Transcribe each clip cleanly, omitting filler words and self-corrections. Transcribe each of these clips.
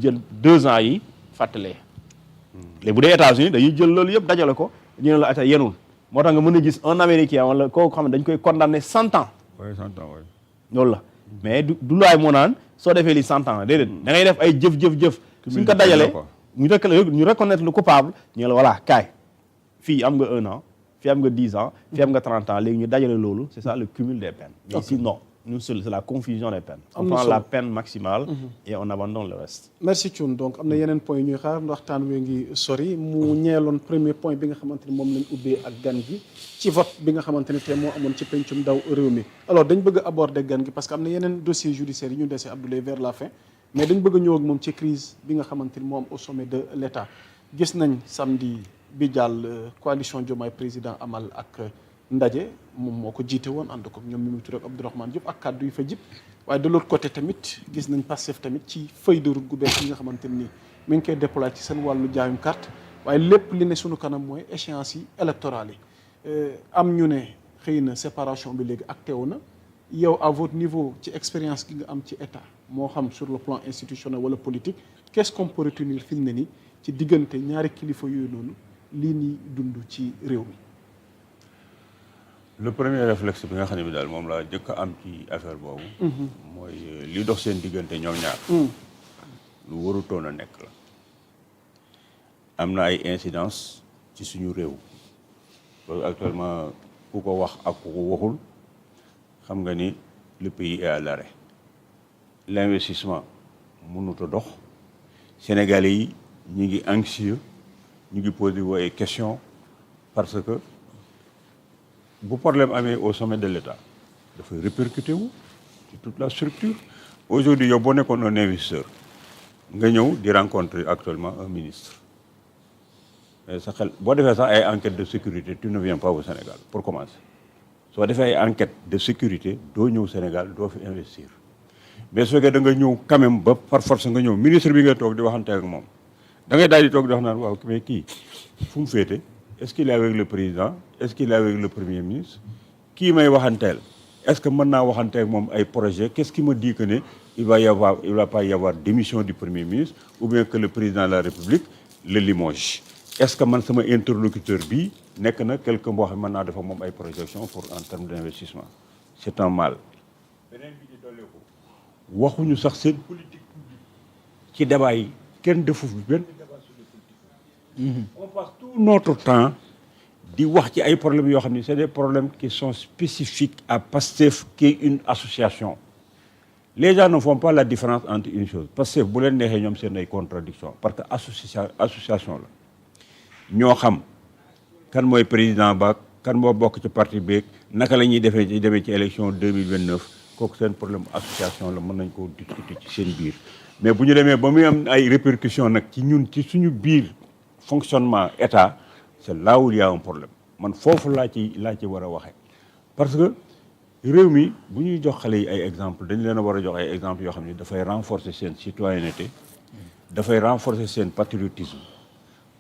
jël 2 ans yi fàttalee léegi bu dee États-Unis dañuy jël loolu yëpp dajale ko ñu ne la ata yenul moo tax nga mën a gis un américain wala kooku xam ne dañ koy condamné 100 ans. oui 100 ans oui. loolu la mais du laay moo naan soo defee li 100 ans déedéet da ngay def ay jëf suñ ko dajalee ñu reconnaître le coupable ñu la voilà kaay fii am nga 1 an fii am nga 10 ans fii am nga 30 ans léegi ñu dajale loolu c'est ça le cumul des peines. mais ici non nous c'est la confusion des peines. on prend la peine maximale. et on abandonne le reste. merci Thioune donc am na yeneen point yu ñuy xaar waxtaan wi ngi sori mu ñeeloon premier point bi nga xamante ni moom lañ ubbee ak gan gi ci vote bi nga xamante ni te moo amoon ci pencum ndaw réew mi. alors dañ bëgg a aborder gan gi parce que am na yeneen dossiers judiciaires yi ñu dese Abdoulaye vers la fin mais dañ bëgg a ñëw ak moom ci crise bi nga xamante ni moo am au sommet de l'État gis nañ samedi bi jàll coalition Diomaye président amal ak ndaje moom moo ko jiite woon ànd ko ñoom Mimi Touré ak Abdourahmane Diop ak kàddu yu fa jib waaye de l'autre côté tamit gis nañ Pastef tamit ci feuille de route gu bees yi nga xamante ni mi ngi koy déployer ci seen wàllu jaayum carte waaye lépp li ne sunu kanam mooy échéance yi électorales yi am ñu ne xëy na séparation bi léegi acté wu na yow à votre niveau ci expérience gi nga am ci état moo xam sur le plan institutionnel wala politique qu'est-ce qu'on peut retenir fi mu ne nii ci diggante ñaari kilifa yooyu noonu lii nii dund ci réew mi. le premier réflexe bi nga xam ne bi daal moom laa jëkk a am ci affaire boobu. mooy li dox seen diggante ñoom ñaar. lu warutoon a nekk la. am na ay incidences ci suñu réew. parce que actuellement ku ko wax ak ku ko waxul xam nga ni le pays est à l'arrêt. l'investissement mënut a dox. Sénégalais yi ñu ngi anxieux ñu ngi posé wu ay questions parce que. bu problème amee au sommet de l'État dafay répercuter wu ci toute la structure aujourd'hui yow boo nekkoon un investisseur nga ñëw di rencontrer actuellement un ministre mais sa xel boo defee sax ay enquête de sécurité tu ne viens pas au Sénégal pour commencer soo defee ay enquête de sécurité doo ñëw Sénégal doo fi investir mais su fekkee da nga ñëw quand même ba par force nga ñëw ministre bi nga toog di waxante ak moom da ngay daal di toog di wax naan waaw mais kii fu mu féete est-ce qu'il est avec le président est-ce qu'il est avec le premier ministre kii may waxanteel est-ce que mën naa waxante ak moom ay projet qu'est-ce qui me dit que ne il va pas y avoir démission du premier ministre ou bien que le président de la République le limoge est-ce que man sama interlocuteur bi nekk na quelqu'un boo xam ne mën naa dafa moom ay projection pour en termes d'investissement c'est un mal beneen bi di dollee ko waxuñu sax seen politique publique ci débat yi kenn defu benn débat sur les politiques on passe tout notre temps di wax ci ay problèmes yoo xam ne c'est des problèmes qui sont spécifiques à Pastef qui est une association les gens ne font pas la différence entre une chose Pastef bu leen neexee ñoom seen ay contradictions parce que association la ñoo xam kan mooy président ba kan moo bokk ci parti beeg naka la ñuy demee ci élection 2029 kooku seen problème association la mën nañ koo discuter ci seen biir mais bu ñu demee ba muy am ay répercussions nag ci ñun ci suñu biir fonctionnement état c'est là où il y a un problème man foofu laa ci war a waxee parce que réew mi bu ñuy jox xale yi ay exemple dañ leen a war a jox ay exemple yoo xam ne dafay renforcer seen citoyenneté dafay renforcer seen patriotisme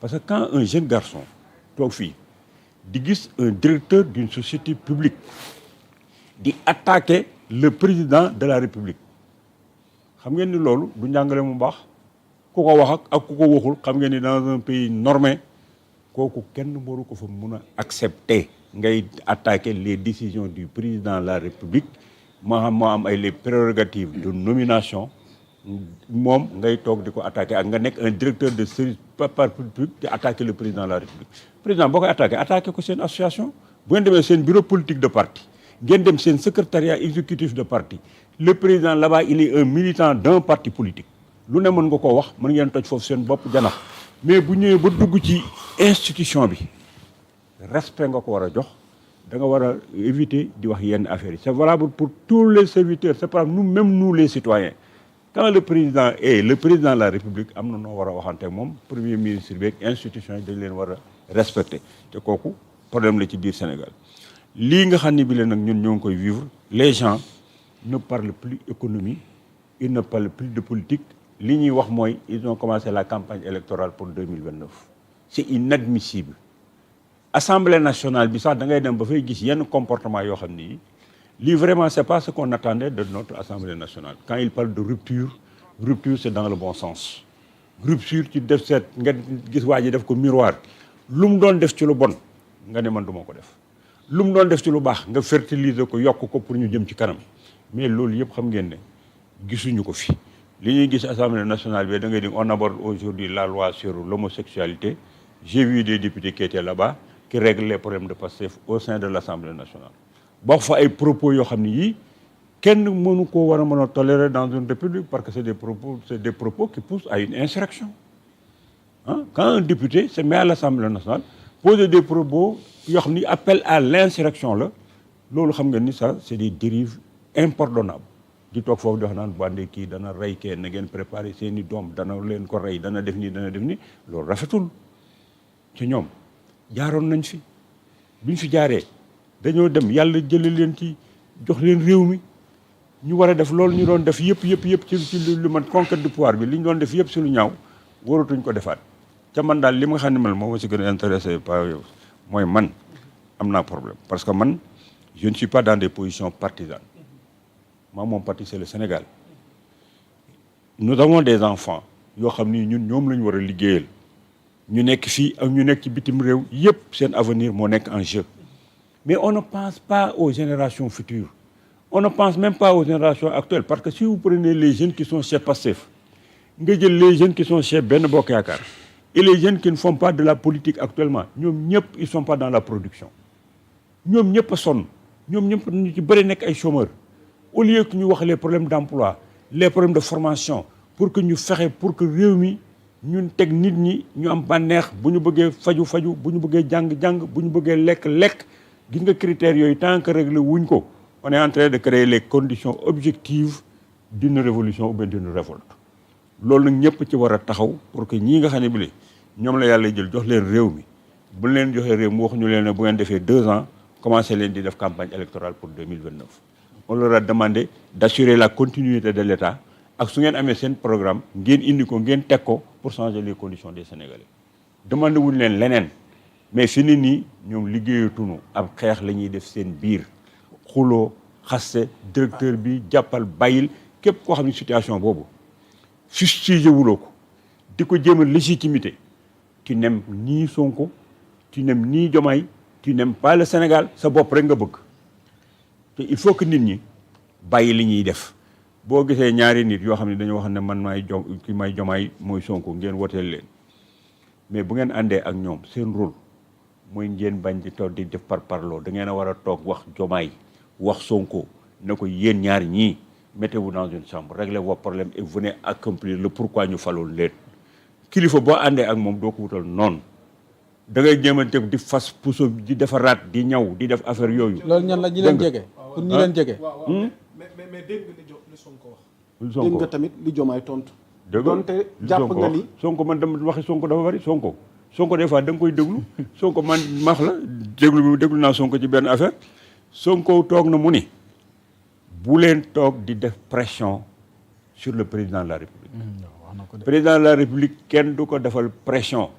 parce que quand un jeune garçon toog fii di gis un directeur d'une société publique di attaquer le président de la République xam ngeen ni loolu du njàngale mu baax ku ko wax ak ku ko waxul xam ngeen ni dans un pays normé kooku kenn waru ko fa mun a accepter ngay attaquer les décisions du président de la République moo am ay les prérogatives de nomination moom ngay toog di ko attaquer ak nga nekk un directeur de service public di attaquer le président de la République président boo koy attaquer ko seen association bu ngeen demee seen bureau politique de parti ngeen dem seen secrétariat exécutif de parti le président là-bas il est un militant d'un parti politique lu ne mën nga koo wax mën ngeen toj foofu seen bopp janax mais bu ñëwee ba dugg ci institution bi respect nga ko war a jox da nga war a éviter di wax yenn affaires yi c'est valable pour tous les serviteurs c'est pas nous les citoyens quand le président est le président de la République am na noo war a waxante moom premier ministre bi ak institution yi dañ leen war a respecter te kooku problème la ci biir Sénégal lii nga xam ne bi leen nag ñun ñoo ngi koy vivre les gens ne parlent plus économie ils ne parlent plus de politique li ñuy wax mooy ils ont commencé la campagne électorale pour 2029 c'est inadmissible Assemblée nationale bi sax da ngay dem ba fay gis yenn comportement yoo xam ni lii vraiment c'est pas ce qu'on attendait de notre Assemblée nationale quand il parle de rupture c'est dans le bon sens rupture ci def seet nga gis waa ji def ko miroir lu mu doon def ci lu bon nga ne man du ma ko def lu mu doon def ci lu baax nga fertiliser ko yokk ko pour ñu jëm ci kanam mais loolu yëpp xam ngeen ne gisuñu ko fi li ñuy gis assemblée nationale bi da ngay di on aborde aujourd'hui la loi sur l'homosexualité. J'ai vu des députés qui étaient là-bas qui règlent les problèmes de Pastef au sein de l'Assemblée nationale boo fa ay propos yoo xam ne yii kenn mënu koo war a mën a tolérer dans une république parce que c'est des propos qui poussent à une insurrection ah quand un député se met à l'Assemblée nationale poser des propos yoo xam ni appel à l'insurrection la loolu xam nga ni ça c'est des dérives impardonnables di toog foofu di wax naan bande kii dana rey kenn na ngeen préparer seeni doom dana leen ko rey dana def nii loolu rafetul ci ñoom jaaroon nañ fi biñ fi jaaree dañoo dem yàlla jële leen ci jox leen réew mi ñu war a def loolu ñu doon def yëpp ci lu man conquête du pouvoir bi li ñu doon def yëpp si lu ñaaw waratuñ ko defaat ca man daal li ma xam ne man moo ma si gën a intéressé par mooy man am naa problème parce que man je ne suis pas dans des positions partisanes mon parti c'est le Sénégal nous avons des enfants yoo xam ni ñun ñoom la ñu war a liggéeyal ñu nekk fii ak ñu nekk ci bitim réew yëpp seen avenir moo nekk en jeu mais on ne pense pas aux générations futures on ne pense même pas aux générations actuelles parce que si vous prenez les jeunes qui sont chez Pastef nga jël les jeunes qui sont chez Benno Bokk Yaakaar et les jeunes qui ne font pas de la politique actuellement ñoom ñëpp ils sont pas dans la production ñoom ñëpp a sonn ñoom ñëpp ñu ci bëri nekk ay chômeurs au lieu que ñu wax les problèmes d'emploi les problèmes de formation pour que ñu fexe pour que réew mi ñun teg nit ñi ñu am bànneex bu ñu bëggee faju bu ñu bëggee jàng bu ñu bëggee lekk gis nga critères yooyu tant que réglé wuñ ko on est en train de créer les conditions objectives d'une révolution ou bien d'une révolte loolu nag ñëpp ci war a taxaw pour que ñii nga xam ne bi ñoom la yàlla jël jox leen réew mi bu leen joxee réew mi waxuñu leen ne bu ngeen defee 2 ans commencé leen di def campagne électorale pour 2029 on leur a demandé d'assurer la continuité de l'État ak su ngeen amee seen programme ngeen indi ko ngeen teg ko pour changer les conditions des Sénégalais demandé wuñ leen leneen mais fi ni nii ñoom liggéeyatunu ab xeex la ñuy def seen biir xuloo xaste directeur bi jàppal bàyyil képp koo xam ne situation boobu fustigé wuloo ko di ko jéem a légitimité tu n'aimes ni Sonko tu n'aimes ni Diomaye tu n'aimes pas le Sénégal sa bopp rek nga bëgg te il faut que nit ñi bàyyi li ñuy def boo gisee ñaari nit yoo xam ne dañoo wax ne man maay Diomaye mooy Sonko ngeen woteel leen mais bu ngeen àndee ak ñoom seen rôle mooy ngeen bañ di toog di def parloo da ngeen a war a toog wax Diomaye wax Sonko ne ko yéen ñaari ñii mettez-vous dans une chambre réglez vos problèmes et venez accomplir le pourquoi ñu faloon leen kilifa boo àndee ak moom doo ko wutal noonu da ngay jéemante di fas puso di defaraat di ñaw di def affaire yooyu. loolu ñan la ñi leen jege. pour ñi leen jege. mais dégg nga li Sonko wax. dégg nga tamit li Diomaye tontu. dëgg donte jàpp nga ni Sonko man dama waxi Sonko dafa bari Sonko des fois da nga koy déglu Sonko man maax la déglu naa Sonko ci benn affaire Sonko toog na mu ni bu leen toog di def pression sur le président de la République. président de la République kenn du ko defal pression.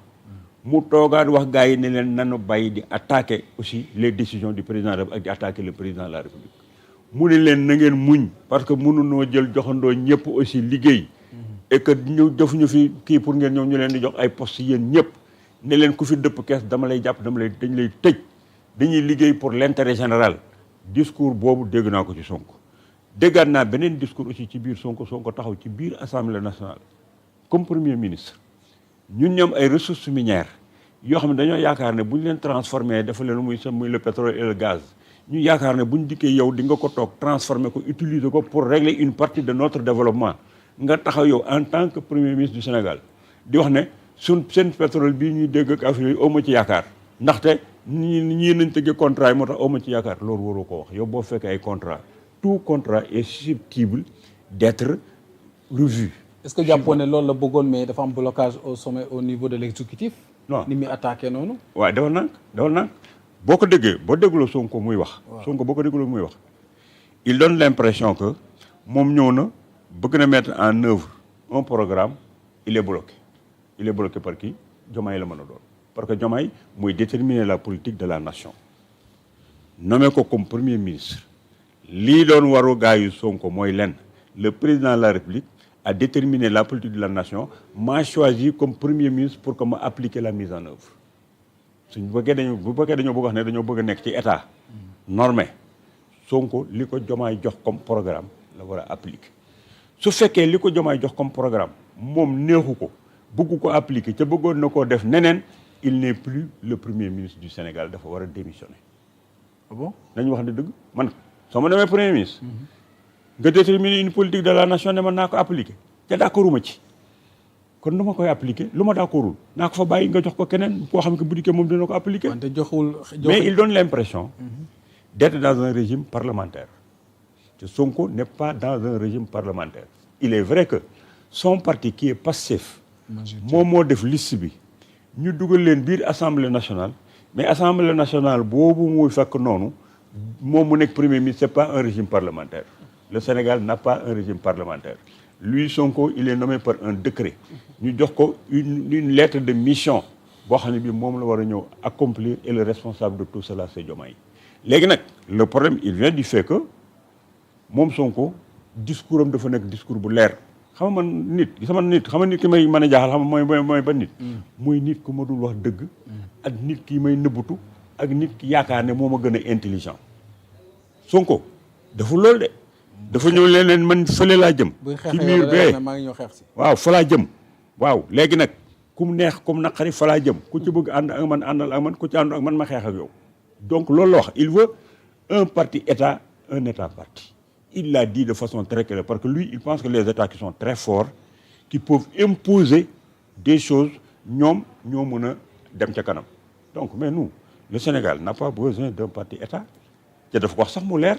mu toogaat wax gars yi ne leen nanu bàyyi di attaquer aussi les décisions du président ak di attaquer le président de la République mu ne leen na ngeen muñ parce que mënunoo jël joxandoo ñëpp aussi liggéey et que ñu defuñu fi kii pour ngeen ñëw ñu leen di jox ay postes yéen ñëpp ne leen ku fi dëpp kees dama lay jàpp dañ lay tëj dañuy liggéey pour l'intérêt général discours boobu dégg naa ko ci Sonko déggaat naa beneen discours aussi ci biir Sonko taxaw ci biir Assemblée nationale comme premier ministre ñun ñoom ay ressources minières yoo xam ne dañoo yaakaar ne bu ñu leen transformé dafa leen muy le pétrole et le gaz ñu yaakaar ne bu ñu dikkee yow di nga ko toog transformé ko utiliser ko pour régler une partie de notre développement nga taxaw yow en tant que premier ministre du Sénégal di wax ne seen pétrole bii ñuy dégg ak affaire yi aw ma ci yaakaar ndaxte ñii nañ tëggee contrat yi moo tax aw ma ci yaakaar loolu waroo ko wax yow boo fekkee ay contrat tout contrat est susceptible d'être revu. est-ce que jàppoon ne loolu la bëggoon mais dafa am blocage au sommet au niveau de l'exécutif. non ni muy attaqué noonu. waaw dafa nag boo ko déggee boo dégloo Sonko muy wax. Sonko boo ko dégloo muy wax. il donne l'impression que moom ñëw na bëgg na mettre en œuvre un programme il est bloqué par qui Diomaye la mën a doon parce que Diomaye mooy déterminer la politique de la nation nommé ko comme premier ministre lii doon waru gaayu Sonko mooy lenn le président de la République à déterminer la politique de la nation m'a choisi comme premier ministre pour que ma appliquer la mise en œuvre bu fekkee dañoo bëgg wax ne dañoo bëgg a nekk ci état normé Sonko li ko Diomaye jox comme programme la war a appliquer su fekkee li ko Diomaye jox comme programme moom neexu ko bëgg ko appliquer ca bëggoon na koo def neneen il n'est plus le premier ministre du Sénégal dafa war a démissionner. Ah bon nañu wax ne dëgg man soo ma demee premier ministre nga déterminer une politique de la nation ne man naa ko appliquer te d'accorduma ci kon nu ma koy appliquer lu ma d'accordul naa ko fa bàyyi nga jox ko keneen koo xam ne bu dikkee moom dina ko appliquer. wante joxul mais il donne l'impression d'être dans un régime parlementaire te Sonko n'est pas dans un régime parlementaire. Il est vrai que son parti qui est Pastef moom moo def liste bi ñu dugal leen biir assemblée nationale mais assemblée nationale boobu muy fekk noonu moom mu nekk premier ministre c'est pas un régime parlementaire. Le Sénégal n'a pas un régime parlementaire. Lui Sonko il est nommé par un décret ñu jox ko une lettre de mission boo xam ne bii moom la war a ñëw accomplir et le responsable de tout cela c'est Diomaye. léegi nag le problème il vient du fait que moom Sonko discours am dafa nekk discours bu leer xam nga man nit ki may mën a jaaxal xam nga mooy ba nit. mooy nit ku ma dul wax dëgg. ak nit ki may nëbbutu ak nit ki yaakaar ne moo ma gën a intelligent Sonko dafa loolu de. dafa ñëw leen man fële laa jëm. ci miir bee waaw fa laa jëm. waaw léegi nag ku mu neex ku mu naqari fa laa jëm ku ci bëgg ànd ak man àndal ak man ku ci ànd ak man ma xeex ak yow. donc loolu la wax il veut un parti état un état parti. Il l'a dit de façon très claire parce que lui il pense que les états qui sont très forts qui peuvent imposer des choses ñoom ñoo mën a dem ca kanam donc mais nous le Sénégal n'a pas besoin d'un parti état te dafa wax sax mu leer.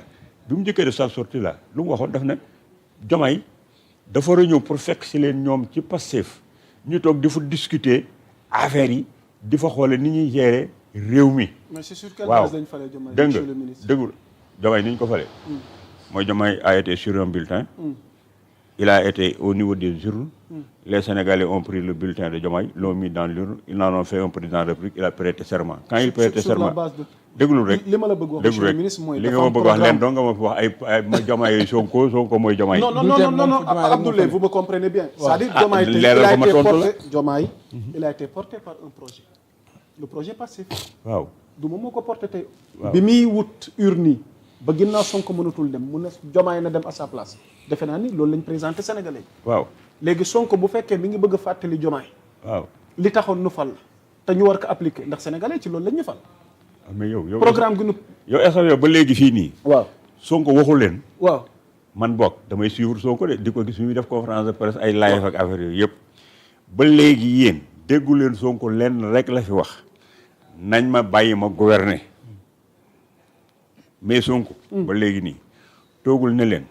bi mu njëkkee de sa sortie là lu mu waxoon daf ne Diomaye dafa war a ñëw pour fekk si leen ñoom ci Pastef ñu toog di fa discuter affaires yi di fa xoole ni ñuy gérer réew mi. mais c'est sur quelle base lañ falee Diomaye monsieur le ministre dëgg Diomaye ni ñu ko falee. mooy Diomaye a été sur un bulletin. il a été au niveau des urnes. Les Sénégalais ont pris le bulletin de Diomaye l'ont mis dans l'urne ils en ont fait un président de la République il a prêté serment. quand il prêtait serment déglu rek li ma la bëgg wax monsieur le ministre mooy li nga ma bëgg wax leen donc nga ma fi wax ay ma Diomaye Sonko mooy Diomaye. non Abdoulaye vous me comprenez bien. c'est-à-dire Diomaye il a été porté par un projet. le projet Pastef. waaw du moom moo ko porté tey. waaw bi muy wut urne yi ba ginnaaw Sonko mënatul dem mu ne Diomaye na dem à sa place defe naa ni loolu lañ présenté Sénégalais yi. waaw léegi Sonko bu fekkee mi ngi bëgg a fàttali Diomaye. waaw li taxoon nu fal te ñu war ko appliquer ndax Sénégalais ci loolu lañ ñu fal. mais yow programme gi nu. yow est-ce que yow ba léegi fii nii. waaw Sonko waxul leen. waaw man bokk damay suivre Sonko de di ko gis muy def conférence de presse ay live ak affaire yooyu yëpp. ba léegi yéen déggu leen Sonko lenn rek la fi wax nañ ma bàyyi ma gouverner mais Sonko. ba léegi nii toogul ne leen.